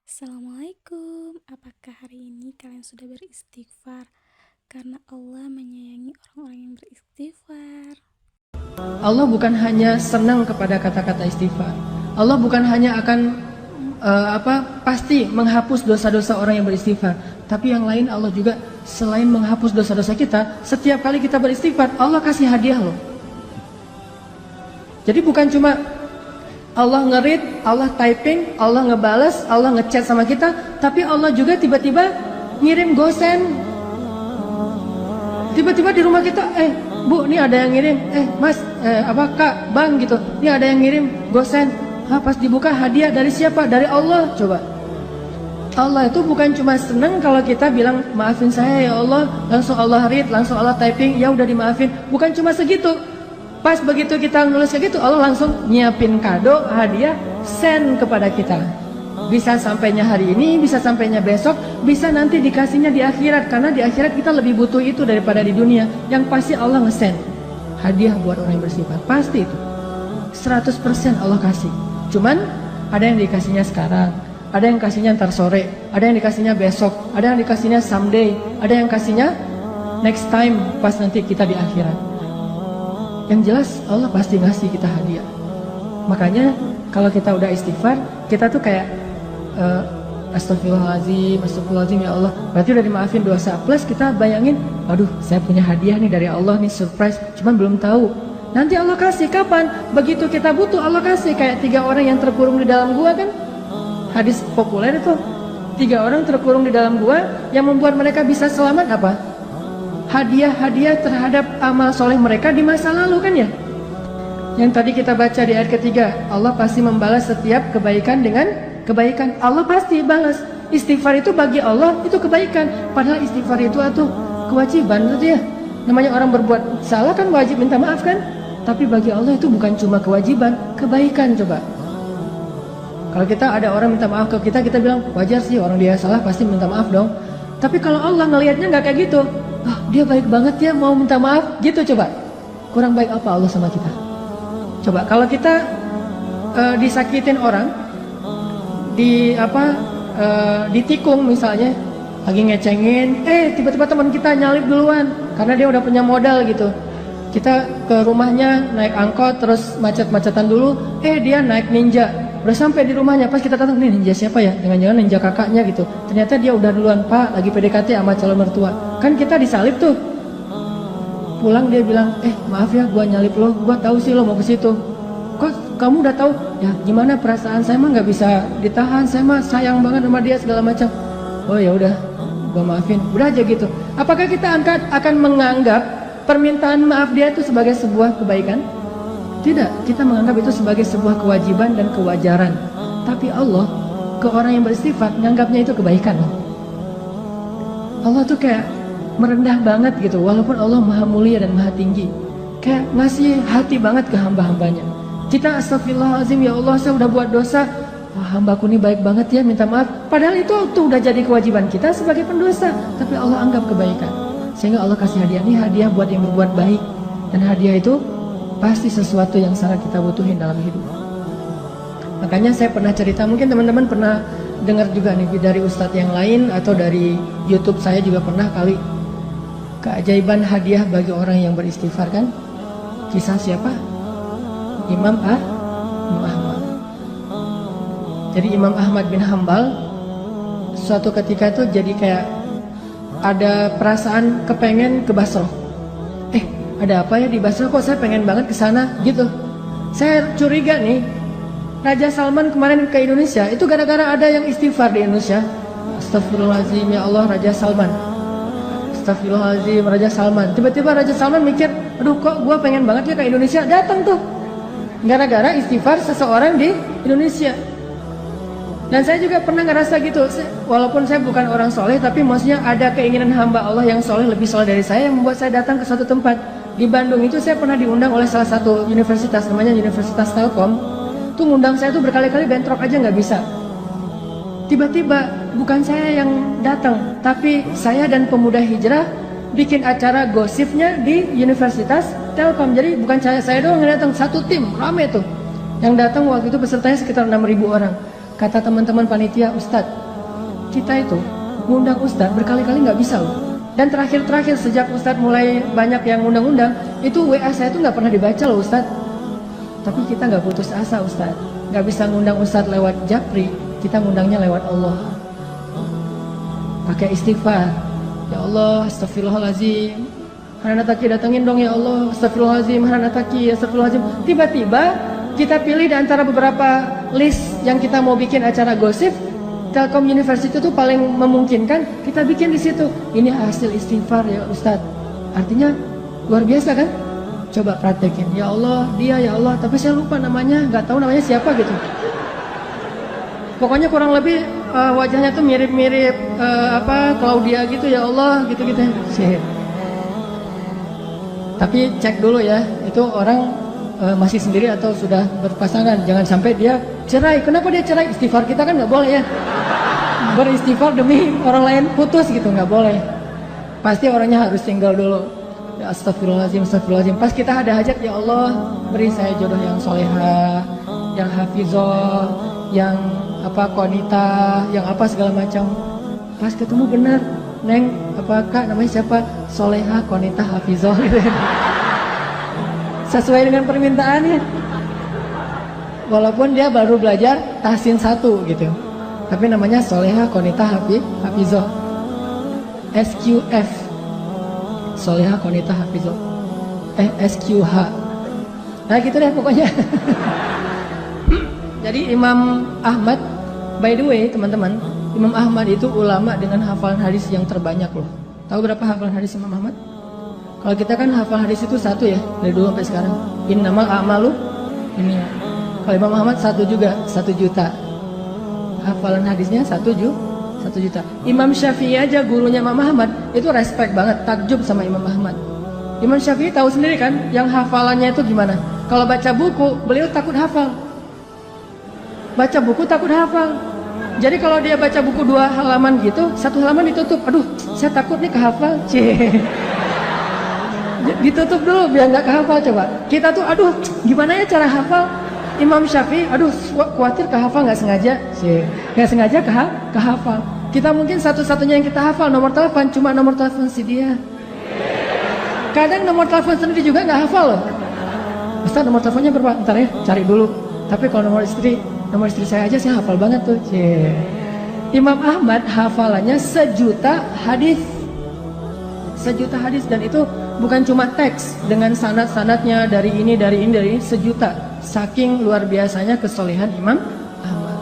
Assalamualaikum, apakah hari ini kalian sudah beristighfar? Karena Allah menyayangi orang-orang yang beristighfar. Allah bukan hanya senang kepada kata-kata istighfar. Allah bukan hanya akan pasti menghapus dosa-dosa orang yang beristighfar, tapi yang lain Allah juga selain menghapus dosa-dosa kita, setiap kali kita beristighfar, Allah kasih hadiah loh. Jadi bukan cuma Allah nge-read, Allah typing, Allah ngebales, Allah ngechat sama kita, tapi Allah juga tiba-tiba ngirim gosen. Tiba-tiba di rumah kita, Bu, ini ada yang ngirim, Mas, Kak, Bang gitu, ini ada yang ngirim gosen. Pas dibuka hadiah dari siapa? Dari Allah. Coba, Allah itu bukan cuma seneng kalau kita bilang maafin saya ya Allah, langsung Allah read, langsung Allah typing, ya udah dimaafin. Bukan cuma segitu. Pas begitu kita nulis kayak gitu, Allah langsung nyiapin kado, hadiah, send kepada kita. Bisa sampainya hari ini, bisa sampainya besok, bisa nanti dikasihnya di akhirat. Karena di akhirat kita lebih butuh itu daripada di dunia. Yang pasti Allah nge-send hadiah buat orang yang bersifat. Pasti itu 100% Allah kasih. Cuman ada yang dikasihnya sekarang, ada yang kasihnya ntar sore, ada yang dikasihnya besok, ada yang dikasihnya someday, ada yang kasihnya next time pas nanti kita di akhirat. Yang jelas Allah pasti ngasih kita hadiah. Makanya kalau kita udah istighfar, kita tuh kayak astagfirullahaladzim, astagfirullahaladzim ya Allah, berarti udah dimaafin dosa. Plus kita bayangin, aduh saya punya hadiah nih dari Allah nih, surprise, cuman belum tahu nanti Allah kasih kapan. Begitu kita butuh Allah kasih. Kayak 3 orang yang terkurung di dalam gua kan, hadis populer itu. 3 orang terkurung di dalam gua, yang membuat mereka bisa selamat apa? Hadiah-hadiah terhadap amal soleh mereka di masa lalu kan ya. Yang tadi kita baca di ayat ketiga, Allah pasti membalas setiap kebaikan dengan kebaikan. Allah pasti balas. Istighfar itu bagi Allah itu kebaikan. Padahal istighfar itu kewajiban gitu ya. Namanya orang berbuat salah kan wajib minta maaf kan. Tapi bagi Allah itu bukan cuma kewajiban, kebaikan. Coba, kalau kita ada orang minta maaf ke kita, kita bilang wajar sih, orang dia salah pasti minta maaf dong. Tapi kalau Allah ngelihatnya nggak kayak gitu, dia baik banget ya mau minta maaf gitu. Coba, kurang baik apa Allah sama kita? Coba kalau kita disakitin orang, ditikung misalnya, lagi ngecengin, tiba-tiba teman kita nyalip duluan karena dia udah punya modal gitu. Kita ke rumahnya naik angkot, terus macet-macetan dulu, dia naik ninja. Udah sampai di rumahnya, pas kita datang, nih ninja siapa ya? Jangan-jangan ninja kakaknya gitu. Ternyata dia udah duluan, Pak, lagi PDKT sama calon mertua. Kan kita disalip tuh. Pulang dia bilang, maaf ya gua nyalip lo, gua tahu sih lo mau ke situ. Kok kamu udah tahu? Ya gimana perasaan saya mah nggak bisa ditahan, saya mah sayang banget sama dia segala macam. Oh ya udah, gua maafin. Udah aja gitu. Apakah kita akan menganggap permintaan maaf dia itu sebagai sebuah kebaikan? Tidak, kita menganggap itu sebagai sebuah kewajiban dan kewajaran. Tapi Allah ke orang yang bersifat menganggapnya itu kebaikan. Allah tuh kayak merendah banget gitu, walaupun Allah maha mulia dan maha tinggi. Kayak ngasih hati banget ke hamba-hambanya. Kita astagfirullahaladzim ya Allah, saya udah buat dosa. Hambaku ini baik banget ya, minta maaf. Padahal itu tuh udah jadi kewajiban kita sebagai pendosa, tapi Allah anggap kebaikan. Sehingga Allah kasih hadiah, ini hadiah buat yang berbuat baik. Dan hadiah itu pasti sesuatu yang sangat kita butuhin dalam hidup. Makanya saya pernah cerita, mungkin teman-teman pernah dengar juga nih dari ustadz yang lain atau dari YouTube saya juga pernah kali, keajaiban hadiah bagi orang yang beristighfar kan. Kisah siapa? Imam Ahmad. Jadi Imam Ahmad bin Hambal suatu ketika itu jadi kayak ada perasaan kepengen ke Basrah. Ada apa ya di Basrah, kok saya pengen banget ke sana gitu. Saya curiga nih, Raja Salman kemarin ke Indonesia itu gara-gara ada yang istighfar di Indonesia. Astagfirullahaladzim ya Allah, Raja Salman. Astagfirullahaladzim, Raja Salman. Tiba-tiba Raja Salman mikir, aduh kok gue pengen banget ya ke Indonesia. Datang tuh gara-gara istighfar seseorang di Indonesia. Dan saya juga pernah ngerasa gitu, walaupun saya bukan orang soleh, tapi maksudnya ada keinginan hamba Allah yang soleh, lebih soleh dari saya, yang membuat saya datang ke suatu tempat. Di Bandung itu saya pernah diundang oleh salah satu universitas, namanya Universitas Telkom. Tuh ngundang saya tuh berkali-kali, bentrok aja nggak bisa. Tiba-tiba bukan saya yang datang, tapi saya dan pemuda hijrah bikin acara gosipnya di Universitas Telkom. Jadi bukan saya doang yang datang, satu tim rame tuh. Yang datang waktu itu pesertanya sekitar 6.000 orang. Kata teman-teman panitia, Ustadz, kita itu ngundang Ustadz berkali-kali nggak bisa loh. Dan terakhir sejak Ustadz mulai banyak yang ngundang-undang, itu WA saya itu nggak pernah dibaca loh Ustadz. Tapi kita nggak putus asa Ustadz. Nggak bisa ngundang Ustadz lewat Japri, kita ngundangnya lewat Allah. Pakai istighfar. Ya Allah, astagfirullahaladzim. Hananataki datangin dong ya Allah, astagfirullahaladzim, Hananataki, astagfirullahaladzim. Tiba-tiba kita pilih di antara beberapa list yang kita mau bikin acara gosip, Telkom University itu paling memungkinkan, kita bikin di situ. Ini hasil istighfar ya Ustadz. Artinya luar biasa kan? Coba praktekin. Ya Allah, dia ya Allah, tapi saya lupa namanya, nggak tahu namanya siapa gitu. Pokoknya kurang lebih wajahnya tuh mirip-mirip Claudia gitu ya Allah, gitu-gitu. Tapi cek dulu ya, itu orang masih sendiri atau sudah berpasangan. Jangan sampai dia cerai. Kenapa dia cerai? Istighfar kita kan nggak boleh ya. Beristighfar demi orang lain putus gitu, nggak boleh. Pasti orangnya harus single dulu. Ya astagfirullahaladzim, astagfirullahaladzim. Pas kita ada hajat, ya Allah beri saya jodoh yang solehah, yang hafizah, yang qanitah, yang apa segala macam. Pas ketemu benar, Neng, kak namanya siapa? Solehah, qanitah, hafizah gitu. Sesuai dengan permintaannya. Walaupun dia baru belajar tahsin 1 gitu, tapi namanya solehah, qanitah, hafizah. SQF, solehah, qanitah, hafizah. SQH. Nah gitu deh pokoknya. Jadi Imam Ahmad, by the way teman-teman, Imam Ahmad itu ulama dengan hafalan hadis yang terbanyak loh. Tahu berapa hafalan hadis Imam Ahmad? Kalau kita kan hafal hadis itu 1 ya, dari dulu sampai sekarang. Innamal a'malu ini. Kalau Imam Ahmad 1 juga, 1 juta. Hafalan hadisnya 1 juta. Imam Syafi'i aja gurunya Imam Ahmad itu respect banget, takjub sama Imam Ahmad. Imam Syafi'i tahu sendiri kan, yang hafalannya itu gimana? Kalau baca buku, beliau takut hafal. Baca buku takut hafal. Jadi kalau dia baca buku 2 halaman gitu, 1 halaman ditutup. Aduh, saya takut nih kehafal. Ditutup dulu biar nggak kehafal. Coba kita tuh, aduh gimana ya cara hafal? Imam Syafi'i, aduh khawatir kehafal, nggak sengaja kehafal. Kita mungkin satu-satunya yang kita hafal nomor telepon, cuma nomor telepon si dia. Kadang nomor telepon sendiri juga nggak hafal loh. Ustaz, nomor teleponnya berapa? Ntar ya, cari dulu. Tapi kalau nomor istri saya aja saya hafal banget tuh. Imam Ahmad hafalannya 1 juta hadis. 1 juta hadis, dan itu bukan cuma teks dengan sanad-sanadnya dari ini 1 juta. Saking luar biasanya kesolehan Imam Ahmad.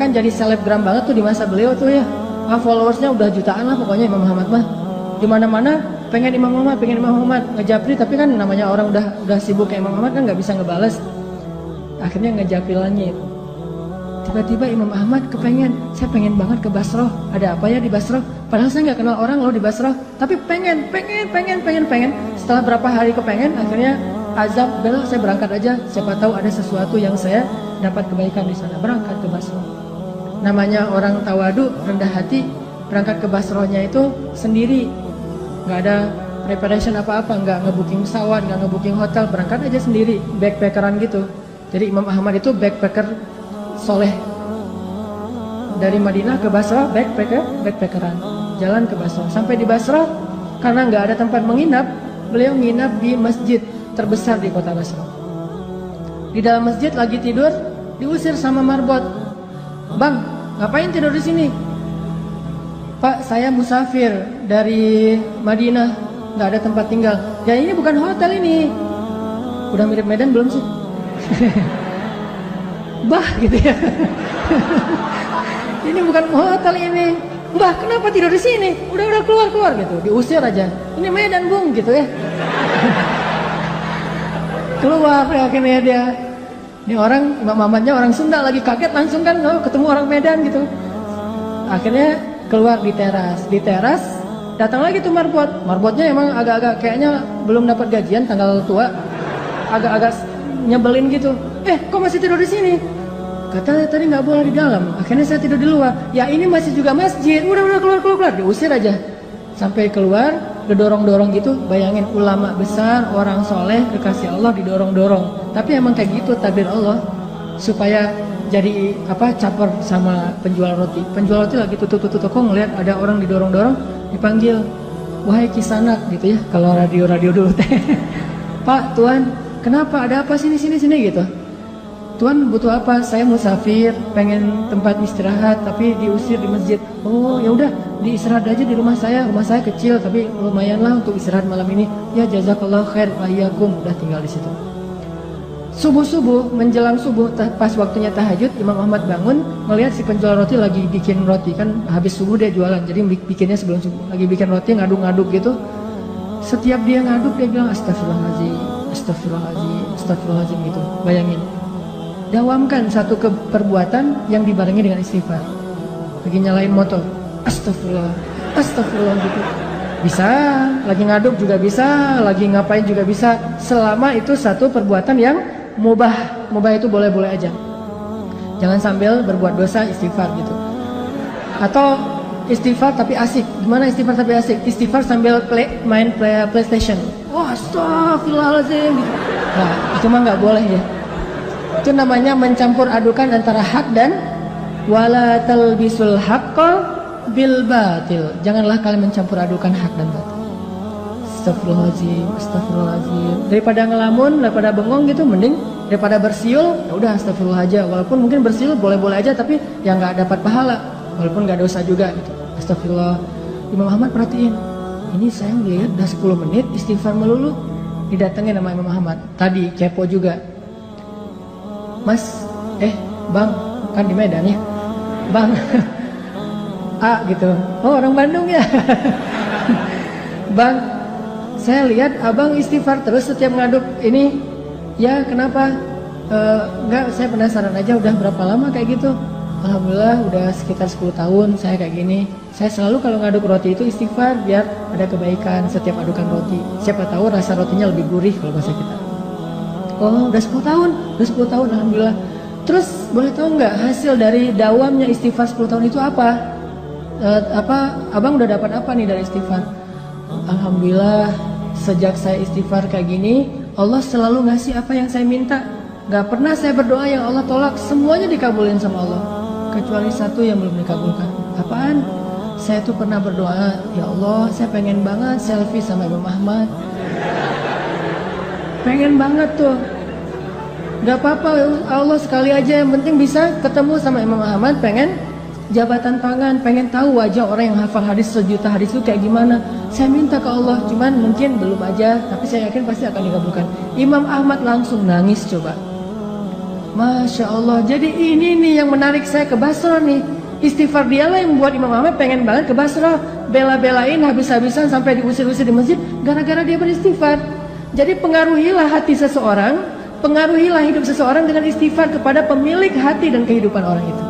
Kan jadi selebgram banget tuh di masa beliau tuh ya. Followersnya udah jutaan lah pokoknya Imam Ahmad mah. Di mana-mana pengen Imam Ahmad, ngejapri, tapi kan namanya orang udah sibuk kayak Imam Ahmad kan nggak bisa ngebales. Akhirnya ngejapri langit. Tiba-tiba Imam Ahmad saya pengen banget ke Basrah. Ada apa ya di Basrah? Padahal saya nggak kenal orang loh di Basrah, tapi pengen. Setelah berapa hari kepengen, akhirnya azab, bel saya berangkat aja. Siapa tahu ada sesuatu yang saya dapat kebaikan di sana. Berangkat ke Basrah. Namanya orang tawadu, rendah hati, berangkat ke Basrahnya itu sendiri, nggak ada preparation apa-apa, nggak ngebooking pesawat, nggak ngebooking hotel, berangkat aja sendiri, backpackeran gitu. Jadi Imam Ahmad itu backpacker soleh. Dari Madinah ke Basrah backpackeran, jalan ke Basrah. Sampai di Basrah, karena nggak ada tempat menginap, beliau nginap di masjid terbesar di kota Basrah. Di dalam masjid lagi tidur, diusir sama marbot. Bang, ngapain tidur di sini? Pak, saya musafir dari Madinah, nggak ada tempat tinggal. Ya ini bukan hotel ini. Udah mirip Medan belum sih? Bah gitu ya. Ini bukan hotel ini. Mbah, kenapa tidur di sini? Udah keluar gitu. Diusir aja. Ini Medan, Bung, gitu ya. Keluar ya, akhirnya dia. Ini orang, Imam Ahmadnya orang Sunda, lagi kaget langsung kan, ketemu orang Medan gitu. Akhirnya keluar di teras. Di teras datang lagi tuh marbot. Marbotnya emang agak-agak kayaknya belum dapat gajian tanggal tua. Agak-agak nyebelin gitu. Kok masih tidur di sini? Katanya tadi nggak boleh di dalam. Akhirnya saya tidur di luar. Ya ini masih juga masjid. Udah keluar. Diusir aja. Sampai keluar, didorong-dorong gitu. Bayangin ulama besar, orang soleh, kekasih Allah didorong-dorong. Tapi emang kayak gitu takdir Allah. supaya jadi caper sama penjual roti. Penjual roti lagi tutup toko, ngeliat ada orang didorong-dorong, dipanggil, wahai Kisanak gitu ya, kalau radio dulu teh. Pak, Tuan, kenapa, ada apa, sini gitu. Tuan butuh apa? Saya musafir, pengen tempat istirahat tapi diusir di masjid. Oh ya udah, diistirahat aja di rumah saya kecil tapi lumayan lah untuk istirahat malam ini. Ya jazakallah khair, wahyakum, udah tinggal di situ. Subuh menjelang subuh, pas waktunya tahajud, Imam Ahmad bangun melihat si penjual roti lagi bikin roti, kan habis subuh dia jualan, jadi bikinnya sebelum subuh. Lagi bikin roti, ngaduk-ngaduk gitu. Setiap dia ngaduk dia bilang astagfirullahaladzim gitu. Bayangin, dawamkan satu perbuatan yang dibarengi dengan istighfar. Lagi nyalain motor, astagfirullah gitu. Bisa, lagi ngaduk juga bisa, lagi ngapain juga bisa, selama itu satu perbuatan yang mubah itu boleh-boleh aja. Jangan sambil berbuat dosa istighfar gitu. Atau istighfar tapi asik. Gimana istighfar tapi asik? Istighfar sambil main PlayStation. Wah, astagfirullahaladzim gitu. Nah, itu mah nggak boleh ya. Itu namanya mencampur adukan antara hak dan wala talbisul haqqa bil batil. Janganlah kalian mencampur adukan hak dan batil. Astagfirullahaladzim. Daripada ngelamun, daripada bengong gitu, mending daripada bersiul, ya udah astagfirullah aja. Walaupun mungkin bersiul boleh-boleh aja, tapi yang nggak dapat pahala, walaupun nggak dosa juga gitu. Astagfirullah. Imam Ahmad perhatiin, ini saya ngeliat udah 10 menit istighfar melulu. Didatengin sama Imam Ahmad. Tadi kepo juga. Mas, Bang, kan di Medan ya, Bang. Gitu. Oh, orang Bandung ya. Bang, saya lihat abang istighfar terus setiap ngaduk ini. Ya, kenapa? Enggak, saya penasaran aja, udah berapa lama kayak gitu? Alhamdulillah udah sekitar 10 tahun saya kayak gini. Saya selalu kalau ngaduk roti itu istighfar biar ada kebaikan setiap adukan roti. Siapa tahu rasa rotinya lebih gurih kalau bahasa kita. Oh, udah 10 tahun. Alhamdulillah. Terus boleh tahu nggak hasil dari dawamnya istighfar 10 tahun itu apa? Abang udah dapat apa nih dari istighfar? Alhamdulillah, sejak saya istighfar kayak gini, Allah selalu ngasih apa yang saya minta. Gak pernah saya berdoa yang Allah tolak, semuanya dikabulin sama Allah, kecuali satu yang belum dikabulkan. Apaan? Saya tuh pernah berdoa, ya Allah, saya pengen banget selfie sama Imam Ahmad. Pengen banget tuh. Gak apa-apa, Allah sekali aja, yang penting bisa ketemu sama Imam Ahmad. Pengen jabatan tangan, pengen tahu wajah orang yang hafal hadis 1 juta hadis itu kayak gimana. Saya minta ke Allah, cuman mungkin belum aja, tapi saya yakin pasti akan dikabulkan. Imam Ahmad langsung nangis coba. Masya Allah. Jadi ini nih yang menarik saya ke Basra nih. Istighfar dialah yang membuat Imam Ahmad pengen banget ke Basra, bela-belain habis-habisan sampai diusir-usir di masjid gara-gara dia beristighfar. Jadi pengaruhilah hati seseorang, pengaruhilah hidup seseorang dengan istighfar kepada pemilik hati dan kehidupan orang itu.